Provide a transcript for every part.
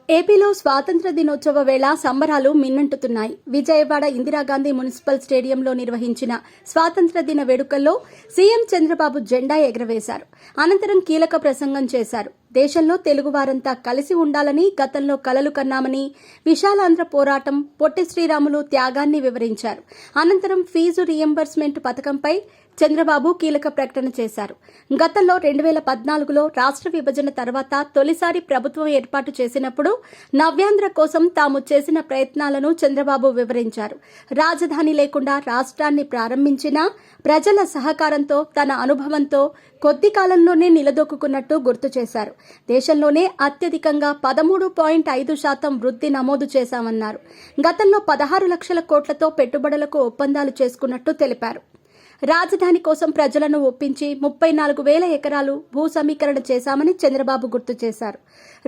ఏపీలో స్వాతంత్ర దినోత్సవ వేళ సంబరాలు మిన్నంటుతున్నాయి. విజయవాడ ఇందిరాగాంధీ మున్సిపల్ స్టేడియంలో నిర్వహించిన స్వాతంత్ర దిన వేడుకల్లో సీఎం చంద్రబాబు జెండా ఎగురవేశారు. అనంతరం కీలక ప్రసంగం చేశారు. దేశంలో తెలుగువారంతా కలిసి ఉండాలని గతంలో కలలు కన్నామని, విశాలాంధ్ర పోరాటం, పొట్టి శ్రీరాములు త్యాగాన్ని వివరించారు. అనంతరం ఫీజు రీయింబర్స్మెంట్ పథకంపై చంద్రబాబు కీలక ప్రకటన చేశారు. గతంలో 2014లో రాష్ట్ర విభజన తర్వాత తొలిసారి ప్రభుత్వం ఏర్పాటు చేసినప్పుడు నవ్యాంధ్ర కోసం తాము చేసిన ప్రయత్నాలను చంద్రబాబు వివరించారు. రాజధాని లేకుండా రాష్ట్రాన్ని ప్రారంభించినా ప్రజల సహకారంతో, తన అనుభవంతో కొద్ది కాలంలోనే నిలదొక్కున్నట్టు గుర్తు చేశారు. దేశంలోనే అత్యధికంగా 13.5% వృద్ధి నమోదు చేశామన్నారు. గతంలో 16 లక్షల కోట్లతో పెట్టుబడులకు ఒప్పందాలు చేసుకున్నట్టు తెలిపారు. రాజధాని కోసం ప్రజలను ఒప్పించి 34,000 ఎకరాలు భూ సమీకరణ చేశామని చంద్రబాబు గుర్తు చేశారు.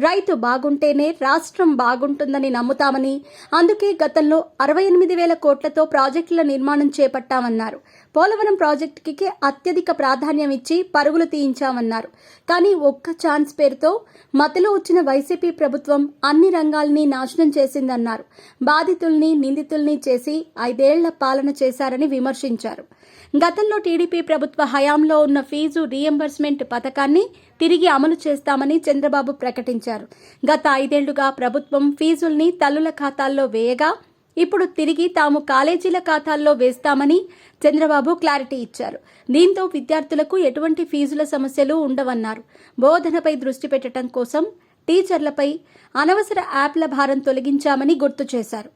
రైతు బాగుంటేనే రాష్ట్రం బాగుంటుందని నమ్ముతామని, అందుకే గతంలో 68,000 కోట్లతో ప్రాజెక్టుల నిర్మాణం చేపట్టామన్నారు. పోలవరం ప్రాజెక్టుకి అత్యధిక ప్రాధాన్యం ఇచ్చి పరుగులు తీయించామన్నారు. కానీ ఒక్క ఛాన్స్ పేరుతో మధ్యలో వచ్చిన వైసీపీ ప్రభుత్వం అన్ని రంగాల్ని నాశనం చేసిందన్నారు. బాధితుల్ని, నిందితుల్ని చేసి 5 ఏళ్ల పాలన చేశారని విమర్శించారు. గతంలో టీడీపీ ప్రభుత్వ హయాంలో ఉన్న ఫీజు రీయింబర్స్మెంట్ పథకాన్ని తిరిగి అమలు చేస్తామని చంద్రబాబు ప్రకటించారు. గత 5 ఏళ్లుగా ప్రభుత్వం ఫీజుల్ని తల్లుల ఖాతాల్లో వేయగా ఇప్పుడు తిరిగి తాము కాలేజీల ఖాతాల్లో వేస్తామని చంద్రబాబు క్లారిటీ ఇచ్చారు. దీంతో విద్యార్థులకు ఎటువంటి ఫీజుల సమస్యలు ఉండవన్నారు. బోధనపై దృష్టి పెట్టడం కోసం టీచర్లపై అనవసర యాప్ల భారం తొలగించామని గుర్తు చేశారు.